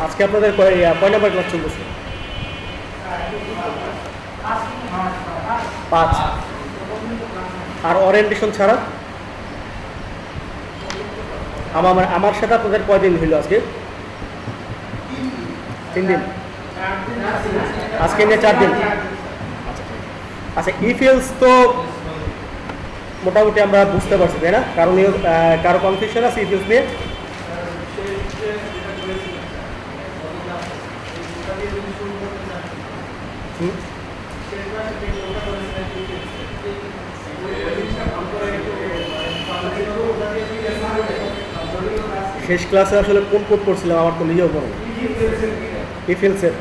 আজকে আপনাদের কয় নাম্বার ক্লাস চলতেছে? 5। আর ওরিয়েন্টেশন ছাড়া আমার সাথে আপনাদের কয়দিন হইল আজকে? 3 দিন। আজকে নিয়ে 4 দিন। আচ্ছা, ইফেলস তো মোটামুটি আমরা বুঝতে পারছি, তাই না? কারণ কারো কনফিউশন আছে ইফেলস নিয়ে? শেষ ক্লাসে আসলে কোন কোড পড়ছিলাম আমার তো নিজেও মনে নেই। ইফেলসের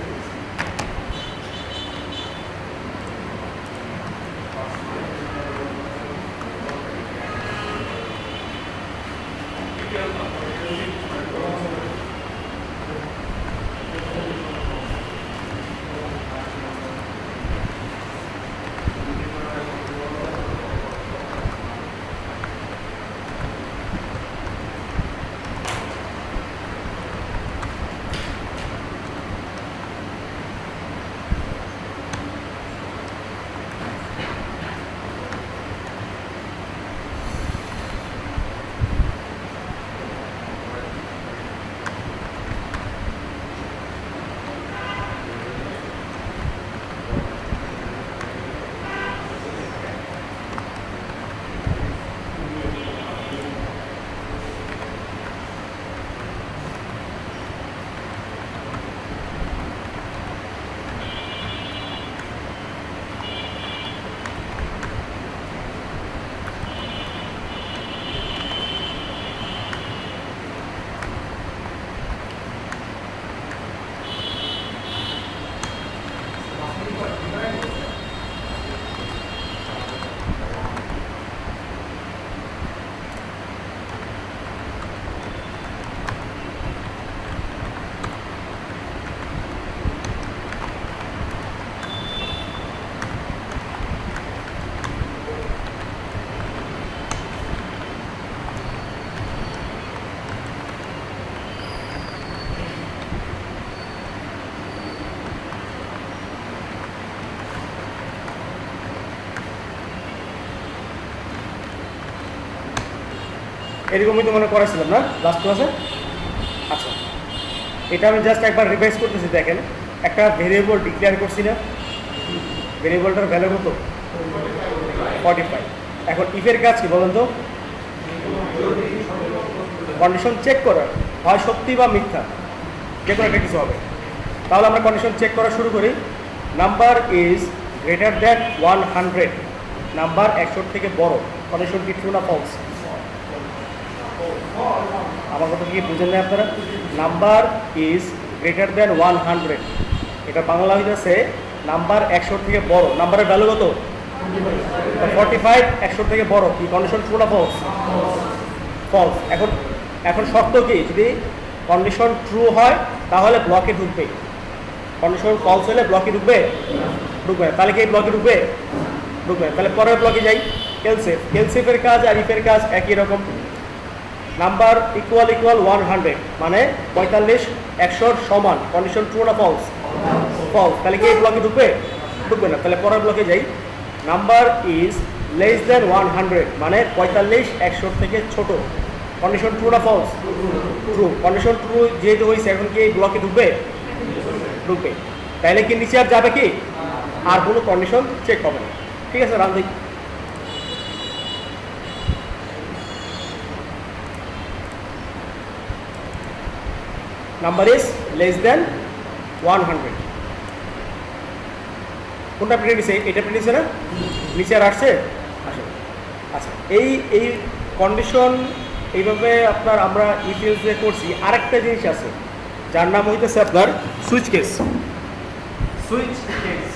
এরকমই তো মনে করেছিলাম না লাস্ট ক্লাসে? আচ্ছা, এটা আমি জাস্ট একবার রিভাইজ করতেছি। দেখেন, একটা ভেরিয়েবল ডিক্লেয়ার করছি না, ভেরিয়েবলটার ভ্যালু কত? 45। এখন ইফের কাজ কি বলেন তো? কন্ডিশন চেক করা, হয় সত্যি বা মিথ্যা, যে কোনো একটা কিছু হবে। তাহলে আমরা কন্ডিশন চেক করা শুরু করি। Number is greater than 100, number 100 থেকে বড়, কন্ডিশন কি ট্রু না ফলস? আমার কথা কি বুঝেন না আপনারা? নাম্বার ইজ গ্রেটার দ্যান 100, এটা বাংলা হইতেছে নাম্বার 100 থেকে বড়। নাম্বারের ভ্যালু কত? 45। 100 থেকে বড়, কি কন্ডিশন ট্রু না ফলস? ফলস। এখন শর্ত কি? যদি কন্ডিশন ট্রু হয় তাহলে ব্লকে ঢুকবে, কন্ডিশন ফলস হলে ব্লকে ঢুকবে? ঢুকবে। তাহলে কি ব্লকে ঢুকবে? ঢুকবে। তাহলে পরের ব্লকে যাই। এলসিফ, এলসিফের কাজ আর ইফের কাজ একই রকম। নাম্বার ইকুয়াল 100, মানে 45 100 সমান, কন্ডিশন ট্রু না ফলস? ফলস। তাহলে কি ব্লকে ঢুকবে? ঢুকবে না। তাহলে পরের ব্লকে যাই। নাম্বার ইজ লেস দ্যান 100, মানে 45 100 থেকে ছোট, কন্ডিশন ট্রু না ফলস? ট্রু। কন্ডিশন ট্রু যেহেতু হয়েছে, এখন কি এই ব্লকে ঢুকবে? ঢুকবে। তাহলে কি নিচে আর যাবে কি? আর কোনো কন্ডিশন চেক হবে না। ঠিক আছে, রান দেখি। Number is less than 100। কোনটা প্রিন্ট নিছে? এটা প্রিন্ট নিছে না? নিচে আর আসছে? আসে। আচ্ছা, এই কন্ডিশন এইভাবে আপনার আমরা ইফ এলসে করছি। আরেকটা জিনিস আছে যার নাম হইতেছে আপনার সুইচ কেস। সুইচ কেস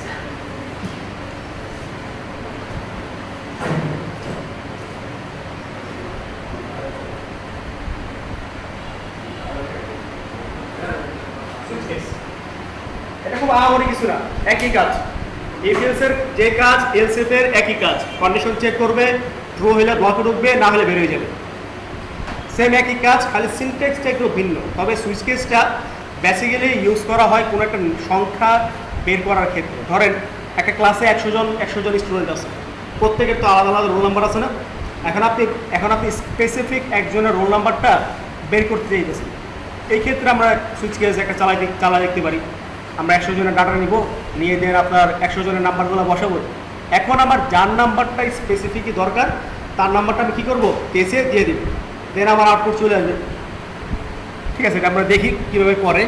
এটা খুব আহামরি কিছু না, একই কাজ। ইফ এলসের যে কাজ এলসিফ এর একই কাজ। কন্ডিশন চেক করবে, ট্রু হলে ব্লকে ঢুকবে, না হলে বের হয়ে যাবে। সেম একই কাজ, খালি সিনট্যাক্সটা একটু ভিন্ন। তবে সুইচ কেসটা বেসিক্যালি ইউজ করা হয় কোনো একটা সংখ্যা বের করার ক্ষেত্রে। ধরেন একটা ক্লাসে 100 জন স্টুডেন্ট আছে, প্রত্যেকের তো আলাদা আলাদা রোল নাম্বার আছে না। এখন আপনি স্পেসিফিক একজনের রোল নাম্বারটা বের করতে চাইতেছেন। এই ক্ষেত্রে আমরা সুইচ কেস একটা চালা দেখতে পারি। আমরা 100 জনের ডাটা নিব, নিয়ে দেন আপনার 100 জনের নাম্বারগুলো বসাবো। এখন আমার যার নাম্বারটা স্পেসিফিকই দরকার তার নাম্বারটা আমি কী করবো, কেসে দিয়ে দিব, দেন আমার আউটপুট চলে আসবে। ঠিক আছে, এটা আমরা দেখি কীভাবে করে।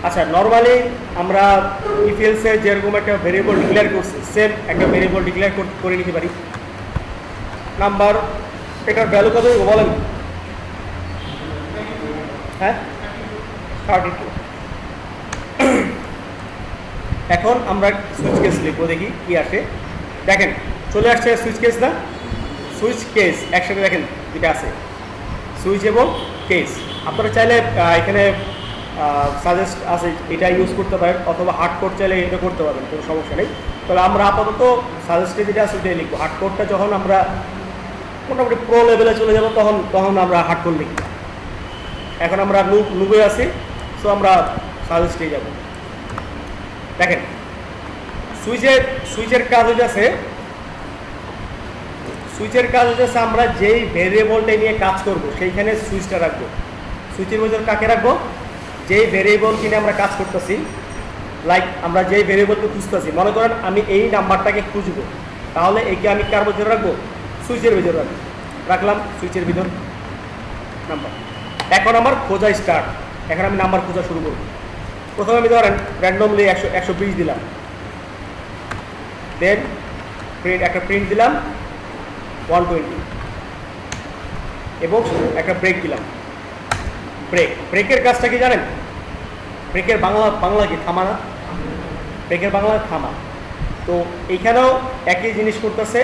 আচ্ছা, নর্মালি আমরা ইফএলসে যেরকম একটা ভেরিয়েবল ডিক্লেয়ার করছি, সেম একটা ভেরিয়েবল ডিক্লেয়ার করে নিতে পারি। নাম্বার, এটার ভ্যালু কত বলেন? হ্যাঁ, 32। এখন আমরা সুইচ কেস লিখবো, দেখি কি আসে। দেখেন চলে আসছে সুইচ কেস না, সুইচ কেস একসাথে দেখেন যেটা আছে, সুইচ এবং কেস। আপনারা চাইলে এখানে সাজেস্ট আছে এটা ইউজ করতে পারেন, অথবা হার্ড কোড চাইলে এটা করতে পারবেন, কোনো সমস্যা নেই। তবে আমরা আপাতত সাজেস্টে যেটা আছে ওইটাই লিখবো। হার্ড কোডটা যখন আমরা মোটামুটি প্রো লেভেলে চলে যাবো তখন আমরা হার্ড কোড লিখব। এখন আমরা নুবে আছি, সো আমরা সাজেস্টেই যাব। দেখেন সুইচের কাজ হইতেছে, আমরা যেই ভেরিয়েবলটা নিয়ে কাজ করব সেইখানে সুইচটা রাখবো। সুইচের ভিতর কাকে রাখবো? যেই ভেরিয়েবল কিনে আমরা কাজ করতেছি, লাইক আমরা যেই ভেরিয়েবলকে খুঁজতেছি, মনে করেন আমি এই নাম্বারটাকে খুঁজবো, তাহলে একে আমি কার ভিতরে রাখবো? সুইচের ভিতরে রাখলাম, সুইচের ভিতর নাম্বার। এখন আমার খোঁজা স্টার্ট, এখন আমি নাম্বার খোঁজা শুরু করব। প্রথমে আমি ধরেন র্যান্ডমলি 120 দিলাম, দেন একটা প্রিন্ট দিলাম 120 এবং একটা ব্রেক দিলাম। ব্রেকের কাজটা কি জানেন? ব্রেকের বাংলা কি? থামা না? ব্রেকের বাংলা থামা। তো এইখানেও একই জিনিস করতেছে।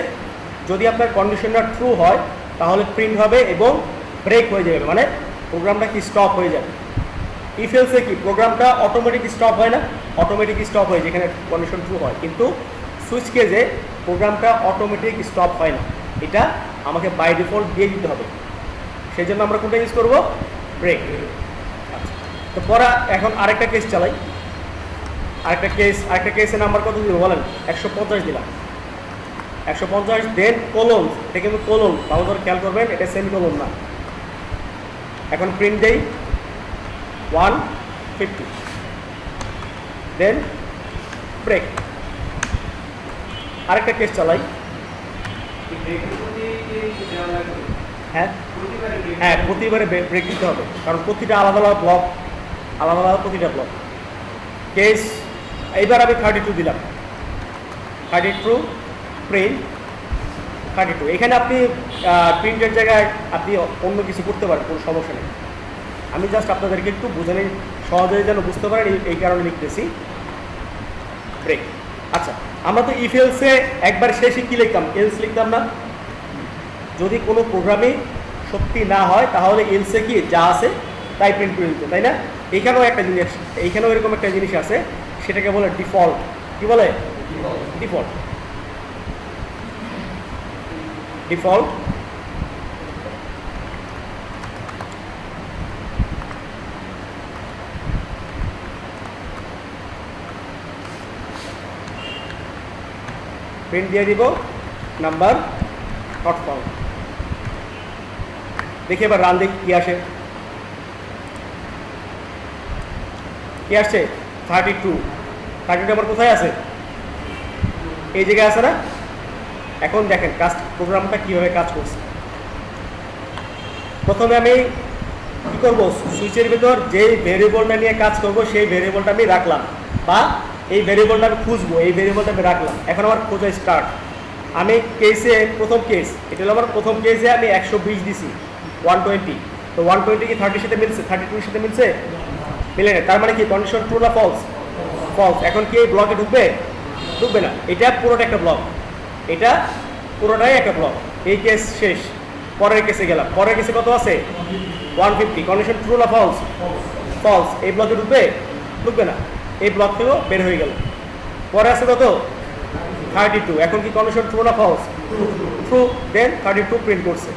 যদি আপনার কন্ডিশনটা ট্রু হয় তাহলে প্রিন্ট হবে এবং ব্রেক হয়ে যাবে, মানে প্রোগ্রামটা কি স্টপ হয়ে যাবে। ইফ এলসে কি প্রোগ্রামটা অটোমেটিক স্টপ হয় না? অটোমেটিক স্টপ হয় যেখানে কন্ডিশন ট্রু হয়, কিন্তু সুইচ কেজে প্রোগ্রামটা অটোমেটিক স্টপ হয় না, এটা আমাকে বাই ডিফল্ট দিয়ে দিতে হবে। সেই জন্য আমরা কোনটা ইউজ করবো? ব্রেক। আচ্ছা, তো পরে এখন আরেকটা কেস চালাই। আরেকটা কেসের নাম্বার কত দিব বলেন? 150 দিলাম, 150 দেন কোলন। এটা কিন্তু কোলন, ভালো করে খেয়াল করবেন, এটা সেমিকোলন না। এখন প্রিন্ট দেই 150, দেন ব্রেক। আরেকটা কেস চালাই। হ্যাঁ, প্রতিবারে ব্রেক দিতে হবে, কারণ প্রতিটা আলাদা আলাদা প্রতিটা ব্লক। কেস এইবার আমি 32 দিলাম, 32 প্রিন্ট 32। এখানে আপনি প্রিন্টের জায়গায় আপনি অন্য কিছু করতে পারেন, কোনো সমস্যা নেই। আমি জাস্ট আপনাদেরকে একটু বোঝানো সহজে যেন বুঝতে পারেন এই কারণে লিখতেছি ব্রেক। আচ্ছা, আমরা তো ইফ এলসে একবার শেষে কি লিখতাম? এলস লিখতাম না? যদি কোনো প্রোগ্রামে সত্যি না হয় তাহলে এলসে কি যা আছে তাই প্রিন্ট করে দিত, তাই না? এইখানেও এরকম একটা জিনিস আছে, সেটাকে বলে ডিফল্ট। কি বলে? ডিফল্ট। প্রিন্ট দিয়ে দিব নাম্বার নট ফাউন্ড। দেখি এবার রান দেখি কি আসে। কি আসছে? 32 আমার কোথায় আছে? এই জায়গায় আছে না? এখন দেখেন প্রোগ্রামটা কিভাবে কাজ করছে। প্রথমে আমি কি করব? সুইচের ভিতর যে ভেরিয়েবলটা নিয়ে কাজ করব সেই ভেরিয়েবলটা আমি রাখলাম, বা এই ভেরিয়েবলটা আমি খুঁজবো, এই ভেরিয়েবলটা আমি রাখলাম। এখন আমার খোঁজা স্টার্ট। আমি প্রথম কেস, এটা হলো আমার প্রথম কেসে আমি 120 দিছি 120। তো 120 কি 30 সাথে মিলছে? 32 সাথে মিলছে? মিলে না। তার মানে কি কন্ডিশন ট্রু না ফলস? ফলস। এখন কি এই ব্লকে ঢুকবে না, এটা পুরোটা একটা ব্লক। এটা পুরোটাই একটা ব্লক। এই কেস শেষ, পরের কেসে গেলাম। পরের কেসে কত আছে? 150। কন্ডিশন ট্রু না ফলস? ফলস। এই ব্লকে ঢুকবে? ঢুকবে না, এই ব্লক থেকেও বের হয়ে গেল। পরে আছে কত? 32। এখন কি কন্ডিশন ট্রু না ফলস? ট্রু। দেন 32 প্রিন্ট করছে।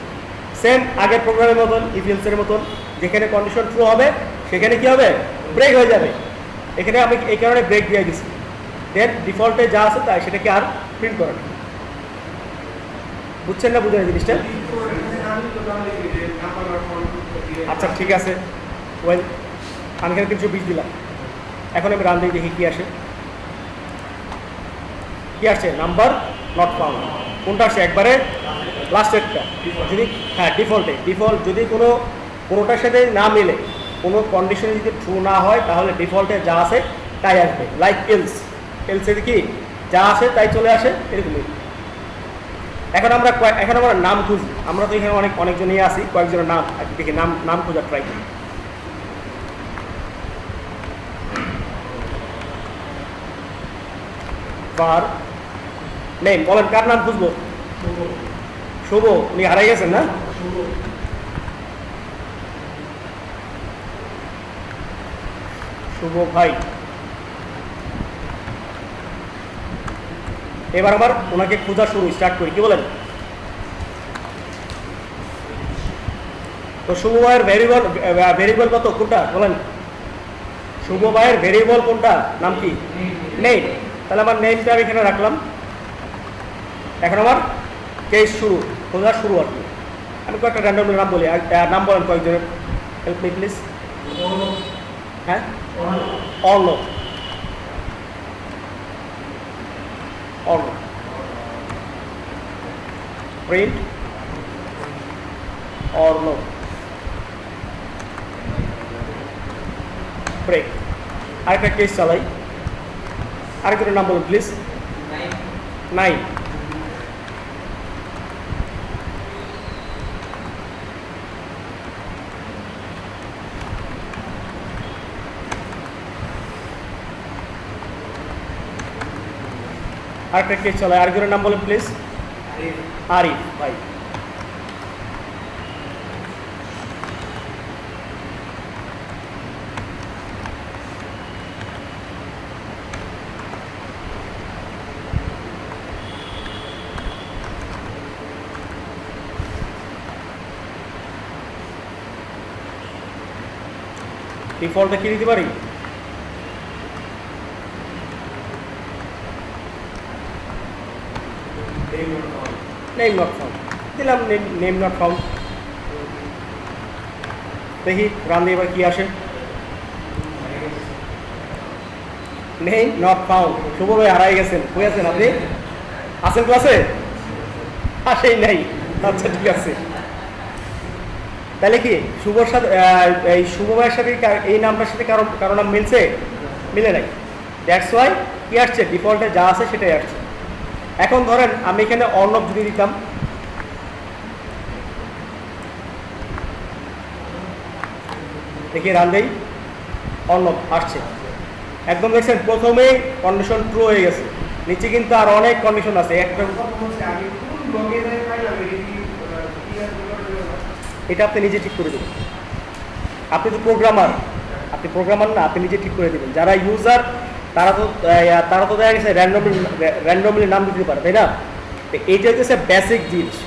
সেম আগের প্রোগ্রামের মতন, ইফ এলসের মতন, যেখানে কন্ডিশন ট্রু হবে সেখানে কি হবে? ব্রেক হয়ে যাবে। এখানে আমি এই কারণে ব্রেক দিয়ে দিচ্ছি। দেন ডিফল্টে যা আছে তাই সেটাকে আর প্রিন্ট করে না। বুঝছেন না বুঝেন জিনিসটা? আচ্ছা ঠিক আছে, ওয়েল আমি এখানে 320 দিলাম। এখন আমি রান দিয়ে দেখি কি আসে। কি আসছে? Number not found. কোনটা আসছে? একবারে লাস্টেরটা। যদি হ্যাঁ ডিফল্টে, ডিফল্ট যদি কোনোটার সাথে না মিলে, কোনো কন্ডিশনে যদি ট্রু না হয় তাহলে ডিফল্টে যা আছে তাই আসবে। লাইক এলস, এলসে কি যা আসে তাই চলে আসে, এরকমই। এখন আমরা নাম খুঁজি। আমরা তো এখানে অনেকজনই আছি, কয়েকজনের নাম দেখি, নাম খোঁজার ট্রাই করি। পার নেম বলেন, কার নাম খুঁজবো? শুভ। উনি হারাই গেছেন না? শুভ ভাই। এবার আবার ওনাকে খোঁজা স্টার্ট করি, কি বলেন? তো শুভ ভাইয়ের ভেরিয়েবল কত? কোনটা বলেন? শুভ ভাইয়ের ভেরিয়েবল কোনটা? নাম কি? নেই। তাহলে আমার নেমটা আমি এখানে রাখলাম। এখন আমার কেস শুরু, খোঁজা শুরু আর কি। আমি কয়েকটা র্যান্ডম নাম বলি, নাম বলেন কয়েকজনের। Help me please. হ্যাঁ, অর্ণব। অর্ণব। প্রিন্ট অর্ণব। ব্রেক। আরেকটা কেস চালাই। আরেকজনের নাম বলুন প্লিজ। নাই। আরেকটা কেস চালাই। আরেকজনের নাম বলুন প্লিজ। আরিফ ভাই। ডিফল্টে কি দিতে পারি? নেম নট ফাউন্ড দিলাম। Name not found. দেখি রান দিয়ে এবার কি আসে। Name not found. শুভ ভাই হারাই গেছেন। কই আছেন আপনি? আছেন ক্লাসে? আসেই নাই। আচ্ছা ঠিক আছে। তাহলে কি শুভর সাথে এই শুভ ভাইয়ের সাথে এই নামটার সাথে কারো নাম মিলছে? মিলে নাই। দ্যাটস ওয়াই কি আসছে? ডিফল্টে যা আছে সেটাই আসছে। এখন ধরেন আমি এখানে অর্ণব যদি দিতাম, দেখি রান দেই, অর্ণব আসছে। একদম দেখছেন প্রথমেই কন্ডিশন ট্রু হয়ে গেছে। নিচে কিন্তু আর অনেক কন্ডিশন আছে। একটা এটা আপনি নিজে ঠিক করে দেবেন। আপনি তো প্রোগ্রামার, আপনি প্রোগ্রামার না, আপনি নিজে ঠিক করে দেবেন। যারা ইউজার তারা তো দেখা গেছে র্যান্ডমলি নাম দিতে পারে, তাই না? তো এইটা হচ্ছে বেসিক জিনিস।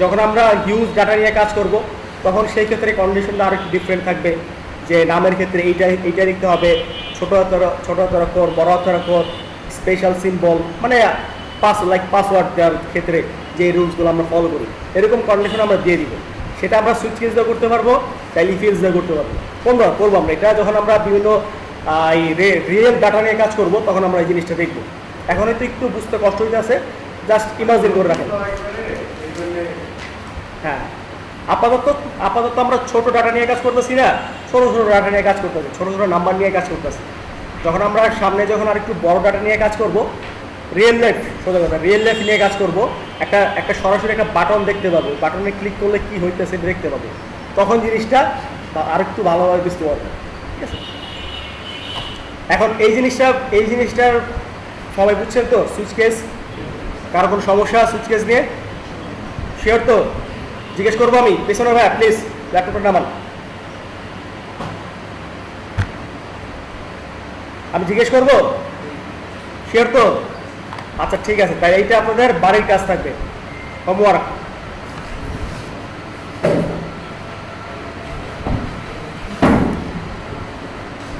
যখন আমরা হিউজ ডাটা নিয়ে কাজ করব তখন সেই ক্ষেত্রে কন্ডিশনটা আরও একটু ডিফারেন্ট থাকবে। যে নামের ক্ষেত্রে এইটা লিখতে হবে, ছোট হাতের অক্ষর, বড় হাতের অক্ষর, স্পেশাল সিম্বল, মানে পাসওয়ার্ড দেওয়ার ক্ষেত্রে যে রুলসগুলো আমরা ফলো করি, এরকম কন্ডিশন আমরা দিয়ে দিব। সেটা আমরা সুইচ কেস দিয়ে করতে পারবো, তাই ইফএলস দিয়ে করতে পারবো। কোনটা করবো আমরা? এটা যখন আমরা বিভিন্ন রিয়েল ডাটা নিয়ে কাজ করব তখন আমরা এই জিনিসটা দেখবো। এখন হয়তো একটু বুঝতে কষ্ট হইতে আছে, জাস্ট ইমাজিন করে রাখেন। হ্যাঁ, আপাতত আমরা ছোট ডাটা নিয়ে কাজ করতেছি না, ছোট ডাটা নিয়ে কাজ করতেছি, ছোট নাম্বার নিয়ে কাজ করতেছি। যখন আমরা সামনে আর একটু বড় ডাটা নিয়ে কাজ করব, রিয়েল লাইফ, সোজা কথা রিয়েল লাইফ নিয়ে কাজ করব, একটা সরাসরি একটা বাটন দেখতে পাবো, বাটনে ক্লিক করলে কি হইতেছে দেখতে পাবো, তখন জিনিসটা আরেকটু ভালোভাবে বুঝতে পারবো। ঠিক আছে? এখন এই জিনিসটার সবাই বুঝছেন তো? সুইচ কেস কারো কোনো সমস্যা সুইচ কেস নিয়ে? শিওর তো? জিজ্ঞেস করবো আমি? পেছনে ভাই প্লিজ ল্যাপটপটা নামান। আমি জিজ্ঞেস করবো? শিওর তো? আচ্ছা ঠিক আছে, তাই এইটা আপনাদের বাড়ির কাজ থাকবে, হোমওয়ার্ক।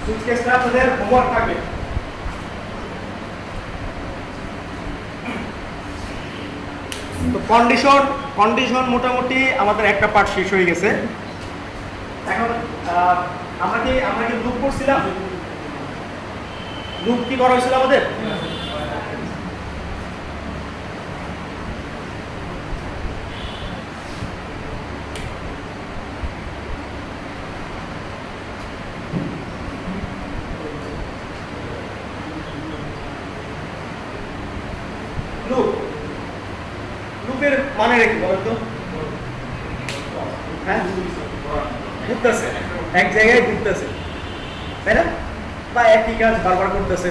সুইচ কেসটা আপনাদের হোমওয়ার্ক থাকবে। তো কন্ডিশন মোটামুটি আমাদের একটা পার্ট শেষ হয়ে গেছে। এখন আমরা কি লুপ করছিলাম? লুপ কি করা হয়েছিল আমাদের? লুপের মানে রেখে বলেন তো? হ্যাঁ, ঘুরতেছে, এক জায়গায় ঘুরতেছে, তাই না? বা একই কাজ বারবার করতেছে।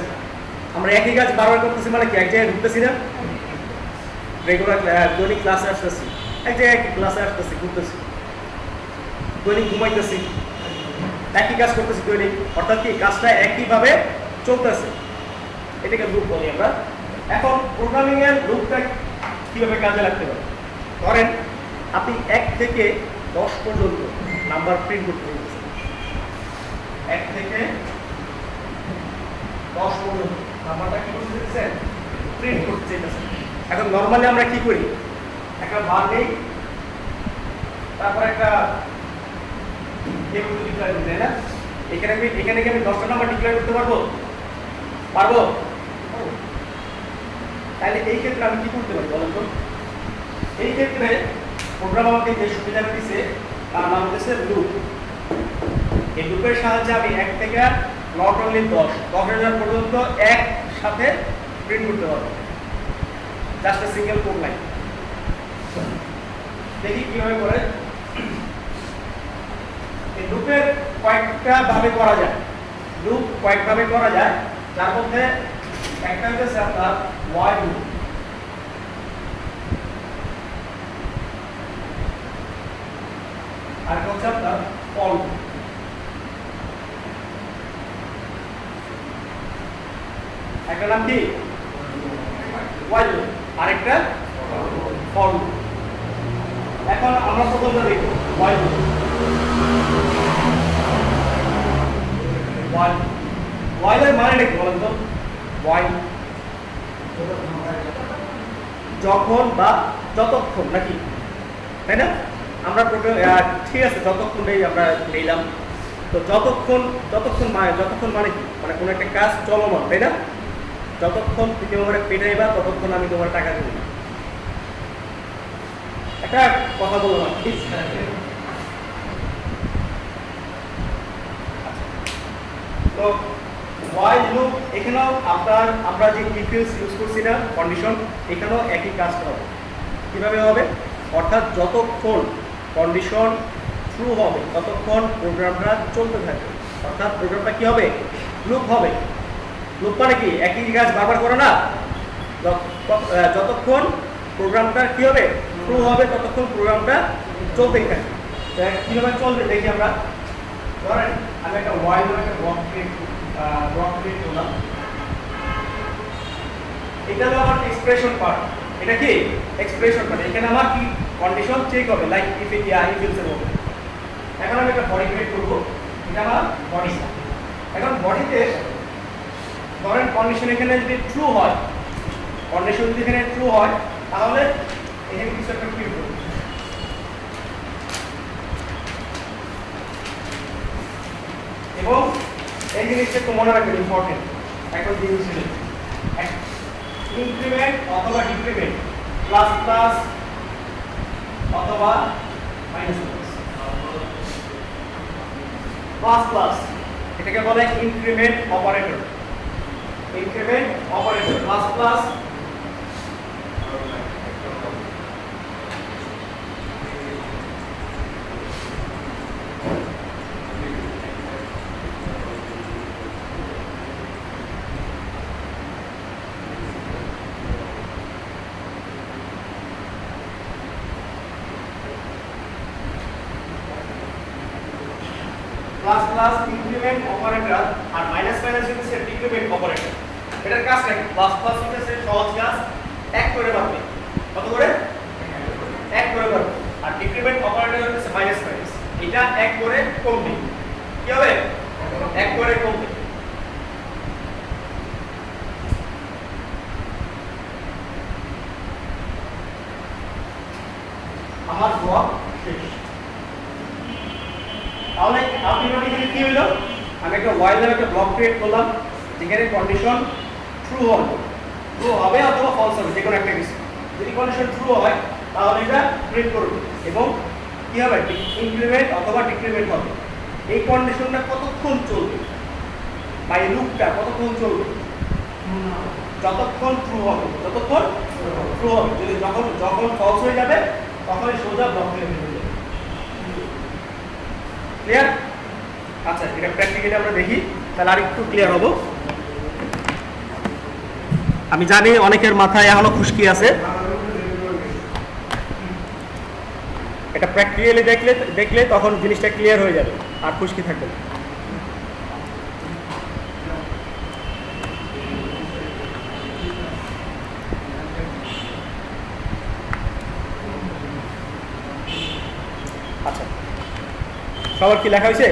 আমরা একই কাজ বারবার করতেছি মানে কি এক জায়গায় ঘুরতেছি না? রেগুলার দৈনিক ক্লাসে আসতেছি, এক জায়গায় ক্লাসে আসতেছি, ঘুরতেছি। দৈনিক ঘুমাইতেছি, একই কাজ করতেছি দৈনিক, অর্থাৎ কি কাজটা একইভাবে চলতেছে, এটাকে লুপ বলি আমরা। এখন প্রোগ্রামিং এর লুপটা কিভাবে কাজে লাগতে পারে? ধরেন আপনি 1 থেকে 10 পর্যন্ত নাম্বার প্রিন্ট করতে চাইতেছেন, 1 থেকে 10 পর্যন্ত নাম্বারটা কি করতে চাইতেছেন? প্রিন্ট করতে চাইতেছেন। এখন নরমালি আমরা কি করি? একটা বার নেই, তারপর একটা ডিক্লেয়ার করি, তাই না? এখানে কি আমি 10টা নাম্বার ডিক্লেয়ার করতে পারবো? তাহলে এই ক্ষেত্রে আমি কি করতে পারি বলেন তো? এই ক্ষেত্রে প্রোগ্রাম আমাকে যে সুবিধাটা দিচ্ছে তার নাম হচ্ছে লুপ। এই লুপের সাহায্যে আমি 1 থেকে নট অনলি 10,000 পর্যন্ত একসাথে প্রিন্ট করতে পারবো, জাস্ট সিঙ্গেল কোড লাইন। দেখি কিভাবে করে। এই লুপের কয়েকটা ভাবে করা যায়, লুপ কয়েকভাবে করা যায়, যার মধ্যে একটা হচ্ছে আপনার while লুপ। আর হচ্ছে আপনার for লুপ। একটা নাম কি while লুপ, আরেকটা for লুপ। এখন আমরা প্রথমটা দেখব while লুপ। while এর মানে কি বলেন তো? while যখন বা যতক্ষণ, নাকি? তাই না? আমরা ঠিক আছে, যতক্ষণেই আমরা নিলাম। তো যতক্ষণ মানে কি? মানে কোনো একটা কাজ চলমান, তাই না? যতক্ষণ তুমি আমার পেটাইবা ততক্ষণ আমি তোমার টাকা দেব। একটা কথা বললাম, তো while লুপ এখানেও আমরা যে if else ইউজ করছি না কন্ডিশন, এখানেও একই কাজটা হবে। কিভাবে হবে? অর্থাৎ যতক্ষণ কন্ডিশন ট্রু হবে ততক্ষণ প্রোগ্রামটা চলতে থাকবে, অর্থাৎ প্রোগ্রামটা কি হবে? লুপ হবে। লুপ মানে কি? একই কাজ বারবার করে না, যতক্ষণ প্রোগ্রামটা কি হবে? ট্রু হবে ততক্ষণ প্রোগ্রামটা চলতেই থাকবে। কিভাবে চলবে দেখি আমরা। ধরেন আমি একটা while একটা ব্লক ক্রিয়েট করলাম, এটা হলো আমার এক্সপ্রেশন পার্ট। এটা কি এক্সপ্রেশন পার্ট? এখানে আমার কি কন্ডিশন চেক হবে, লাইক ইফ এলস এর মতো। এখন আমি একটা বডি ক্রিয়েট করব, এটা আমার বডি। এখন বডিতে ধরেন কন্ডিশন এখানে যদি ট্রু হয়, কন্ডিশন যদি এখানে ট্রু হয় তাহলে এখানে কিছু একটা প্রিন্ট করব। এবং এই জিনিসটা একটু মনে রাখবেন, ইম্পর্টেন্ট একটা জিনিস, ইনক্রিমেন্ট অথবা ডিক্রিমেন্ট, প্লাস প্লাস অথবা মাইনাস প্লাস প্লাস, এটাকে বলে increment operator. Increment operator plus plus plus increment operator আর মাইনাস মাইনাস হচ্ছে ডিক্রিমেন্ট অপারেটর। এটার কাজটা কি? প্লাস প্লাস হচ্ছে সহজ কাজ, এক করে পাবে। কত করে? এক করে পাবে। আর ডিক্রিমেন্ট অপারেটর হচ্ছে মাইনাস মাইনাস, এটা এক করে কমবে। কি হবে? এক করে কমবে। আমার ব্লক শেষ। তাহলে আলটিমেটলি কি হলো? আমি একটা while এর একটা ব্লক ক্রিয়েট করলাম যেখানে কন্ডিশন ট্রু হবে, ট্রু হবে অথবা ফলস হবে, যে কোনো একটা কিছু। যদি কন্ডিশন ট্রু হয় তাহলে এটা প্রিন্ট করবে এবং কি হবে? ইনক্রিমেন্ট অথবা ডিক্রিমেন্ট হবে। এই কন্ডিশনটা কতক্ষণ চলবে বা এই লুপটা কতক্ষণ চলবে? যতক্ষণ ট্রু হবে, যতক্ষণ ট্রু হবে। যদি যখন যখন ফলস হয়ে যাবে তখনই সোজা ব্লক থেকে বের হয়ে যাবে। ক্লিয়ার? আচ্ছা, এটা প্র্যাকটিক্যালি আমরা দেখি, তাহলে আর একটু ক্লিয়ার হবো। আমি জানি অনেকের মাথায় এখনো খুশকি আছে, এটা প্র্যাকটিক্যালি দেখলে তখন জিনিসটা ক্লিয়ার হয়ে যাবে আর খুশকি থাকবে না। আচ্ছা, সবার কি লেখা হয়েছে?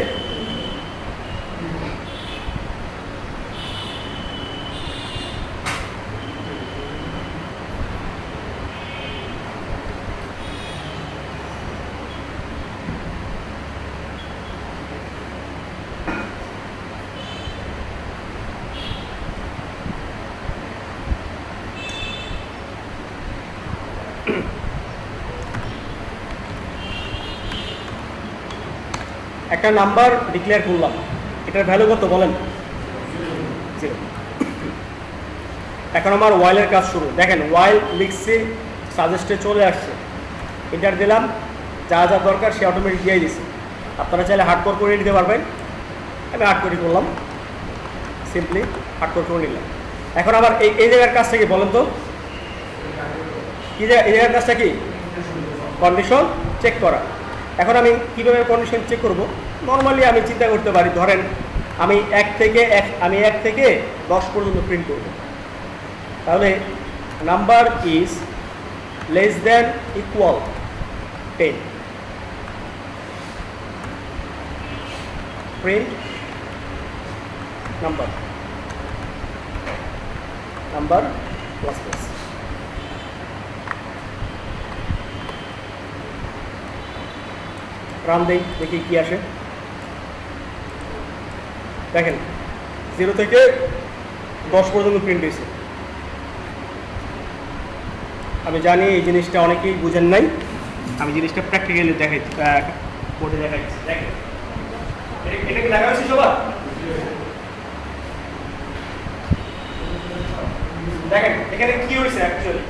একটা নাম্বার ডিক্লেয়ার করলাম, এটার ভ্যালু কত বলেন? 0। এখন আমার ওয়াইলের কাজ শুরু। দেখেন ওয়াইল লিখছি, সাজেস্টে চলে আসছে, এন্টার দিলাম, যা যা দরকার সে অটোমেটিক দিয়ে দিচ্ছে। আপনারা চাইলে হার্ডকোর করে নিতে পারবেন, আমি হার্ডকোরই করলাম, সিম্পলি হার্ডকোর করে নিলাম। এখন আবার এই জায়গার কাজটা কি বলেন তো? কি এই জায়গার কাজটা কি? কন্ডিশন চেক করা। এখন আমি কীভাবে কন্ডিশন চেক করব? নর্মালি আমি চিন্তা করতে পারি, ধরেন আমি 1 থেকে 10 পর্যন্ত প্রিন্ট করব। তাহলে number is less than equal 10, print number plus plus. Run দেই, দেখি কি আসে। দেখেন 0 থেকে 10 পর্যন্ত প্রিন্ট হয়েছে। আমি জানি এই জিনিসটা অনেকেই বুঝেন নাই, আমি জিনিসটা প্র্যাকটিক্যালি দেখাই, বোর্ডে দেখাচ্ছি। দেখেন এটা কি দেখা হয়েছে সবার? দেখেন এখানে কি হয়েছে অ্যাকচুয়ালি।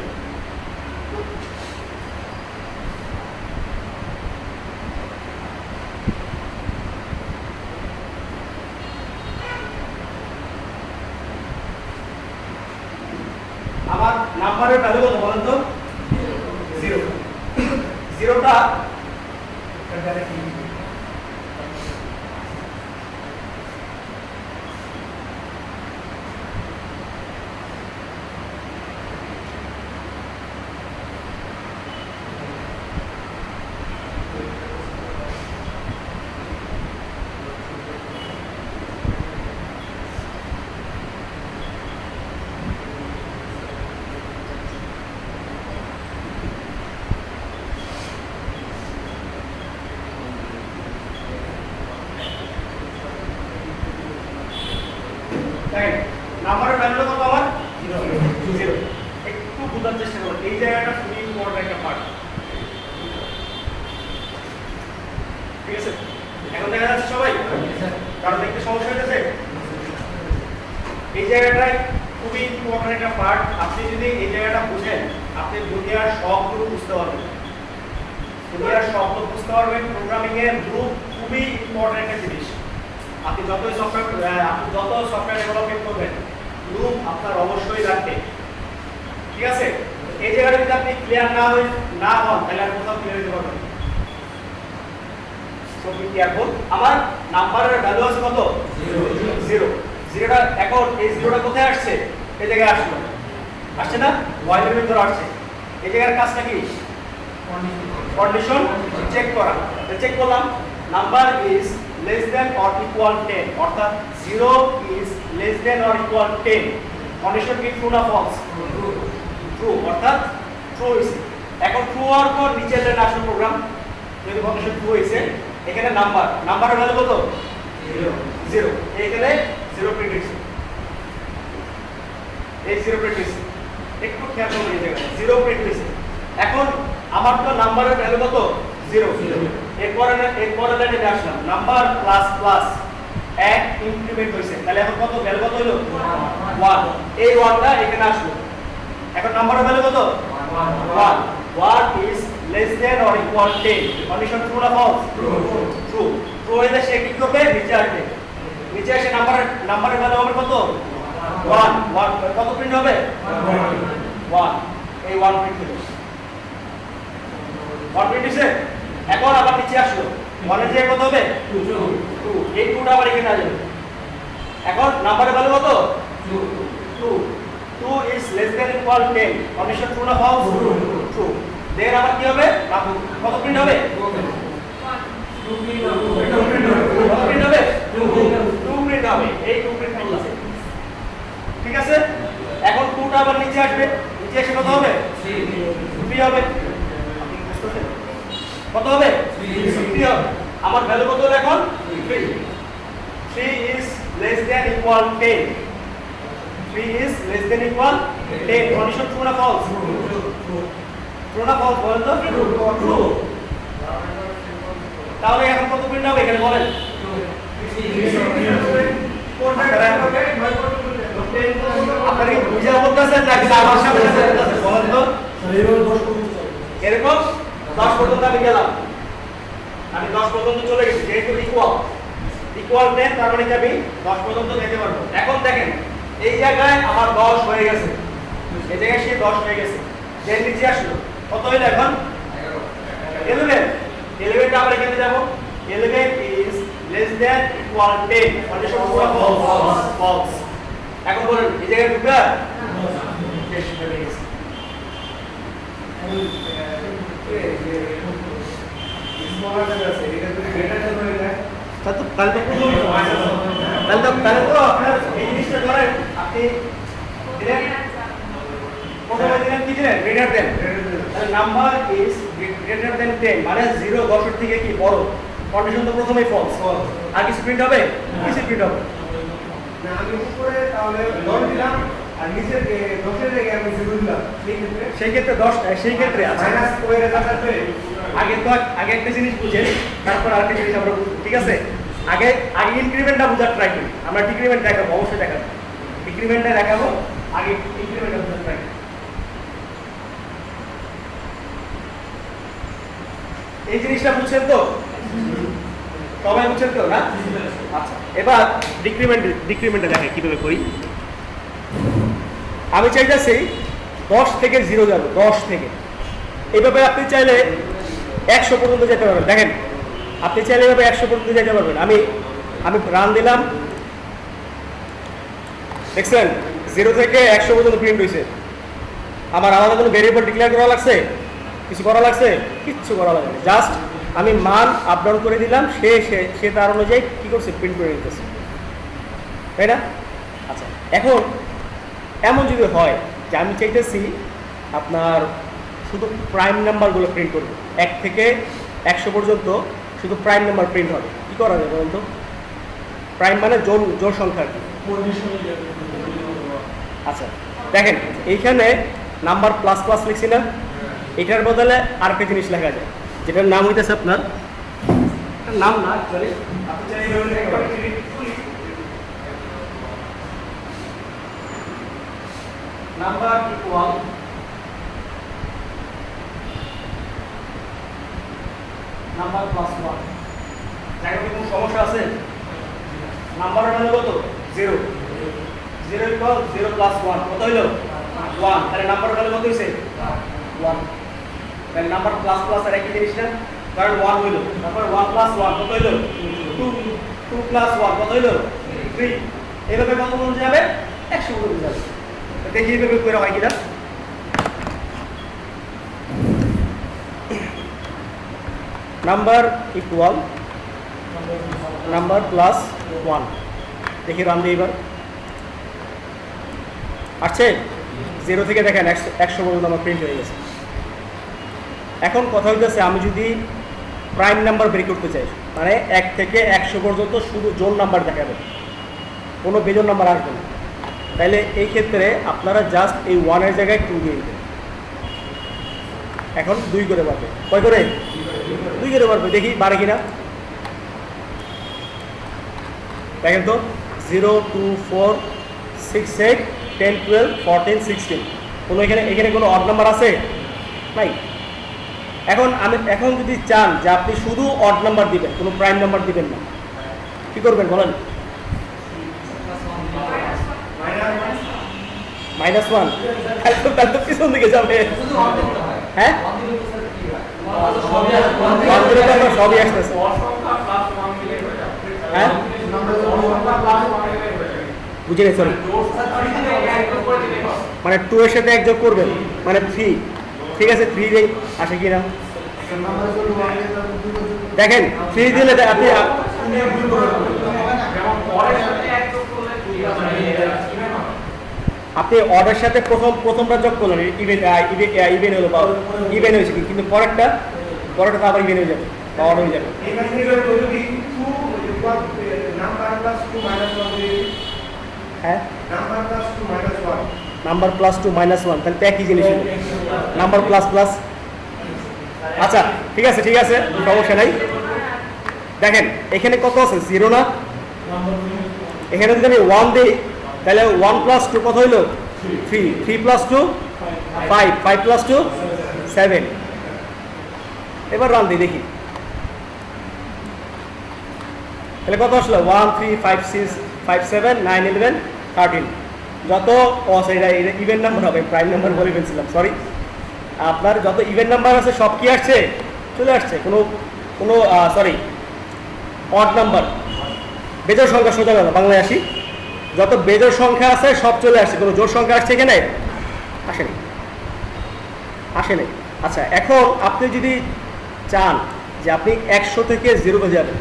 আমার নাম্বারের ভ্যালু কত বলেন তো? 0। 0টা নাম্বারের ভ্যালু কত আমার? 0। একটু বোঝার চেষ্টা করুন, এই জায়গাটা খুবই ইম্পর্টেন্ট একটা পার্ট। ঠিক আছে, এখন দেখা যাচ্ছে সবাই? কারণ দেখতে সমস্যা হয়েছে। এই জায়গাটায় খুবই ইম্পর্টেন্ট একটা পার্ট। আপনি যদি এই জায়গাটা বুঝেন, আপনি দুনিয়ার সবগুলো বুঝতে পারবেন, দুনিয়ার সবগুলো বুঝতে পারবেন। প্রোগ্রামিং এর গ্রুপ খুবই ইম্পর্টেন্ট একটা জিনিস। আপনি যত সফটওয়্যার ডেভেলপমেন্ট করবেন, লুপ আপনার অবশ্যই লাগবে। ঠিক আছে, এই জায়গাটা যদি আপনি ক্লিয়ার না হন তাহলে আর কোথাও ক্লিয়ার হতে পারবেন। তো কেয়ারফুল, আমার নাম্বারের ভ্যালু আছে কত? 0। জিরোটা এখন এই জিরোটা কোথায় আসছে? এই জায়গায় আসলো, আসছে না? ওয়াইলের ভিতরে আসছে। এই জায়গার কাজটা কি? কন্ডিশন চেক করা। চেক করলাম number is less than or equal 10, অর্থাৎ 0 is less than or equal 10। Condition কি? ট্রু না ফলস? ট্রু, অর্থাৎ ট্রু হইছে। এখন ট্রু হওয়ার পর নিচের লাইনে আসল প্রোগ্রাম, যদি কন্ডিশন ট্রু হইছে, এখানে নাম্বারের ভ্যালু কত? 0। এখানে 0 প্রিন্ট হইছে, এই 0 প্রিন্ট হইছে। একটু খেয়াল করুন, এই জায়গায় 0 প্রিন্ট হইছে। এখন আমার তো নাম্বারের ভ্যালু কত? 0। এরপরে লাইনে আসলাম, নাম্বার প্লাস প্লাস এক ইনক্রিমেন্ট হইছে, তাহলে এখন কত ভ্যালু কত হলো? 1। এই 1টা এখানে আসলো। এখন নাম্বারের ভ্যালু কত? 1। 1 is less than or equal 10। Condition true না ফলস? ট্রু। ট্রু হইলে সে কি করবে? নিচে আসবে। নিচে এসে নাম্বারের ভ্যালু হবে কত? 1। 1 কত প্রিন্ট হবে? 1। এই 1 প্রিন্ট হলো। 1 প্রিন্ট হইছে। এখন আবার নিচে আসলো, 1 এর জায়গায় কত হবে? 2। এই 2টা আবার এখানে আসবে। এখন নাম্বারের ভ্যালু কত? 2। 2 is less than equal 10. Condition true না ফলস? ট্রু। দেন আবার কি হবে? কত প্রিন্ট হবে? 2 প্রিন্ট হবে। 2 প্রিন্ট হবে। এই 2 প্রিন্ট করলাম, ঠিক আছে? এখন 2টা আবার নিচে আসবে, নিচে এসে কত হবে? 3 হবে। কত হবে? 3 হবে। আমার ভ্যালু কত হলো এখন? 3। 3 is less than equal 10. 3 is less than equal 10. Condition true না ফলস? ট্রু না ফলস বলেন তো? ট্রু। তাহলে এখন কত প্রিন্ট হবে এখানে বলেন? আপনারা কি বুঝা বলতেছেন নাকি আমার সামনে বলতেছেন বলেন তো? এরকম 10 পর্যন্ত আমি গেলাম, আমি 10 পর্যন্ত চলে গেছি, যেহেতু ইকুয়াল 10, তার মানে আমি 10 পর্যন্ত যেতে পারবো। এখন দেখেন এই জায়গায় আমার 10 হয়ে গেছে, এই জায়গায় সে 10 হয়ে গেছে, যে নিচে আসলো কত হইলো এখন? 11। 11টা আমরা এখানে যাব। 11 is less than equal 10. Condition true না ফলস? ফলস। এখন বলেন এই জায়গায় ঢুকবে? শেষ হয়ে গেছে। তাহলে তো আপনার এই জিনিসটা ধরেন, আপনি দিলেন প্রথমে দিলেন কি দিলেন? Greater than. তাহলে নাম্বার ইজ গ্রেটার দেন 10, মানে 0 10 থেকে কি বড়। কন্ডিশন তো প্রথমেই ফলস। আর কিছু প্রিন্ট হবে? কিছু প্রিন্ট হবে না। আমি উপরে তাহলে 10 দিলাম আর নিচে 10 এর জায়গায় আমি 0 দিলাম, সেই ক্ষেত্রে 10, সেই ক্ষেত্রে মাইনাস ওই রেজাল্ট আসবে। আগে একটা জিনিস বুঝেন, তারপর আরেকটা জিনিস আমরা বুঝবো, ঠিক আছে? আগে ইনক্রিমেন্টটা বোঝার ট্রাই করি। আমরা ডিক্রিমেন্ট দেখাবো, অবশ্যই দেখাবো, ডিক্রিমেন্টটা দেখাবো, আগে ইনক্রিমেন্টটা বোঝার ট্রাই করি। এই জিনিসটা বুঝছেন তো? সবাই বুঝছেন তো না? আচ্ছা, এবার ডিক্রিমেন্টটা দেখাই কিভাবে করি। আমি চাইতেছি 10 থেকে 0 যাবে, 10 থেকে। এইভাবে আপনি চাইলে 100 পর্যন্ত যেতে পারবেন। দেখেন আপনি চাইলে এভাবে 100 পর্যন্ত যেতে পারবেন। আমি রান দিলাম, দেখছেন 0 থেকে 100 পর্যন্ত প্রিন্ট হয়েছে। আমার আলাদা কোনো ভেরিয়েবল ডিক্লেয়ার করা লাগছে? কিছু করা লাগছে? কিচ্ছু করা লাগে না। জাস্ট আমি মান আপ ডাউন করে দিলাম, সে তার অনুযায়ী কী করছে? প্রিন্ট করে নিতেছে, তাই না? আচ্ছা, এখন এমন যদি হয় যে আমি চাইতেছি আপনার শুধু প্রাইম নাম্বারগুলো প্রিন্ট করবে, 1 থেকে 100 পর্যন্ত শুধু প্রাইম নাম্বার প্রিন্ট হবে, কী করা যায় বলুন তো? প্রাইম মানে জোড় সংখ্যা আর কি। আচ্ছা দেখেন এইখানে নাম্বার প্লাস প্লাস লিখছি না, এটার বদলে আরেকটা জিনিস লেখা যায়, যেটার নাম হইতেছে আপনার নাম না অ্যাকচুয়ালি, আপনি চাইলে নাম্বার ইকুয়াল নাম্বার প্লাস 1। জায়গাতে কোনো সমস্যা আছে? নাম্বারের ভ্যালু কত? 0। 0 ইকুয়াল 0 প্লাস 1 কত হইল? 1। তাহলে নাম্বারের ভ্যালু কত হইছে? 1। তাহলে নাম্বার প্লাস প্লাস আর একই জিনিস না, কারণ 1 হইল, তারপর 1 প্লাস 1 কত হইল 2, 2 প্লাস 1 কত হইল 3। এইভাবে কত গুণ যাবে 100 গুণ যাবে। দেখি এইভাবে করে হয় কিনা। নাম্বার ইকুয়াল নাম্বার প্লাস 1, দেখি রান দিই এবার। আসছে 0 থেকে দেখেন 100 পর্যন্ত আমার প্রিন্ট হয়ে গেছে। এখন কথা হইতেছে আমি যদি প্রাইম নাম্বার বের করতে চাই, মানে 1 থেকে 100 পর্যন্ত শুধু জোন নাম্বার দেখাবে, কোনো বেজোন নাম্বার আসবে না, তাইলে এই ক্ষেত্রে আপনারা জাস্ট এই 1 এর জায়গায় 2 দিয়ে দিবেন। এখন 2 করে পারবে, কয় করে 2 করে পারবে, দেখি বাড়ে কিনা। দেখেন তো 0, 2, 4, 6, 8, 10, 12, 14, 16, কোনো এখানে কোনো অড নাম্বার আছে নাই। এখন যদি চান যে আপনি শুধু অড নাম্বার দিবেন, কোনো প্রাইম নাম্বার দিবেন না, কি করবেন বলেন? -1, তাহলে তো পিছন দিকে যাবে। হ্যাঁ সবই আসতেছে। হ্যাঁ বুঝে গেছি, সরি, মানে 2 এর সাথে 1 যোগ করবেন মানে 3। ঠিক আছে, 3 দেই, আসে কিনা দেখেন। 3 দিলে আপনি অর্ডার সাথে প্রথমটা যোগ করলেন, ইভেন হলো বা ইভেন হয়েছে, কিন্তু পরেরটা তো আবার ইভেন হয়ে যাবে বা অর্ডার হয়ে যাবে। হ্যাঁ নাম্বার প্লাস 2 মাইনাস 1, তাহলে তো একই জিনিস নাম্বার প্লাস প্লাস। আচ্ছা ঠিক আছে সমস্যা নাই। দেখেন এখানে কত আছে 0 না, এখানে যদি আমি 1 দিই তাহলে 1 প্লাস 2 কত হইল 3, 3 প্লাস 2 5, 5 প্লাস 2 7। এবার রান দিই দেখি, তাহলে কত আসলো 1, 3, 5, 6, 5, 7, 9, 11, 13। যত এটা ইভেন নাম্বার হবে, প্রাইম নাম্বার বলে ফেলছিলাম, সরি। আপনার যত ইভেন নাম্বার আছে সব কি আসছে, চলে আসছে। কোনো সরি অড নাম্বার, বেজোড় সংখ্যা, সোজা কথা বাংলায় আসি, যত বেজোড় সংখ্যা আছে সব চলে আসছে। কোনো জোড় সংখ্যা আসছে এখানে আসেনি। আচ্ছা এখন আপনি যদি চান যে আপনি 100 থেকে 0 যাবেন,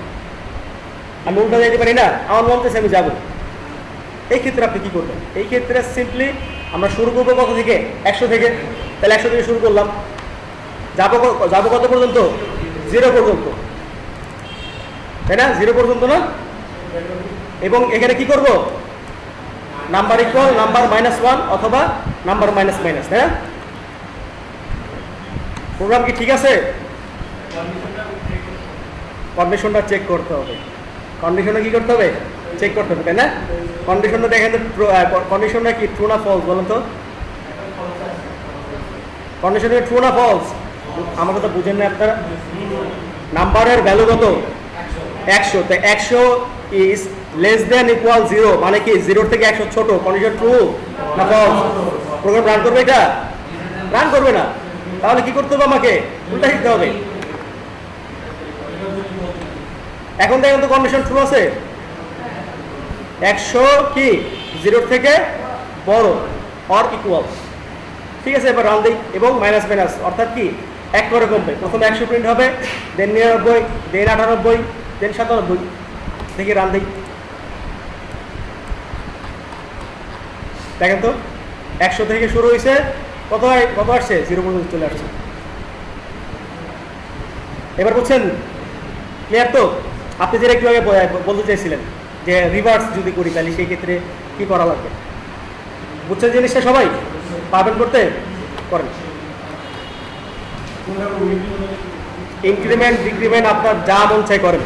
আমি উল্টা যেতে পারি না, আমার মন চাইছে আমি যাবো, এই ক্ষেত্রে আপনি কি করবেন? এই ক্ষেত্রে সিম্পলি আমরা শুরু করবো কত থেকে 100 থেকে, তাহলে 100 থেকে শুরু করলাম, যাবো কত পর্যন্ত 0 পর্যন্ত, তাই না? 0 পর্যন্ত না, এবং এখানে কি করব নাম্বার ইকুয়াল নাম্বার -1 অথবা নাম্বার মাইনাস, তাই না? প্রোগ্রাম কি ঠিক আছে? কন্ডিশনটা চেক করতে হবে, কন্ডিশনটা কি করতে হবে চেক করতে হবে, তাই না? কন্ডিশনটা দেখেন তো, কন্ডিশনটা কি ট্রু না ফলস বলেন তো? কন্ডিশনটা ট্রু না ফলস? আমাকে তো বুঝেন না আপনারা। নাম্বারের ভ্যালু কত 100, তাই 100 ইজ লেস দেন ইকুয়াল 0, মানে কি 0 থেকে 100 ছোট। কন্ডিশন ট্রু না ফলস? প্রোগ্রাম রান করবে, এটা রান করবে না, তাহলে কি করতে হবে? আমাকে উল্টা শিখতে হবে। এখন দেখেন তো কন্ডিশন ট্রু আছে, 100 কি 0 থেকে বড় অর ইকুয়াল। ঠিক আছে, এবার রান দিই, এবং মাইনাস অর্থাৎ কি 1 করে কমবে। প্রথমে 100 প্রিন্ট হবে, দেন 99, দেন 98, দেন 97। দেখি রান দিই, দেখেন তো 100 থেকে শুরু হয়েছে, কত আসছে 0 পর্যন্ত চলে আসছে। এবার বুঝছেন, ক্লিয়ার তো? আপনি যেটা একটু আগে বলতে চাইছিলেন যে রিভার্স যদি করি তাহলে সেই ক্ষেত্রে কি করা লাগবে, বুঝছেন জিনিসটা? সবাই পাবেন করতে? করেন। ইনক্রিমেন্ট ডিক্রিমেন্ট আপনার যা মন চাই করেন।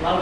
লাল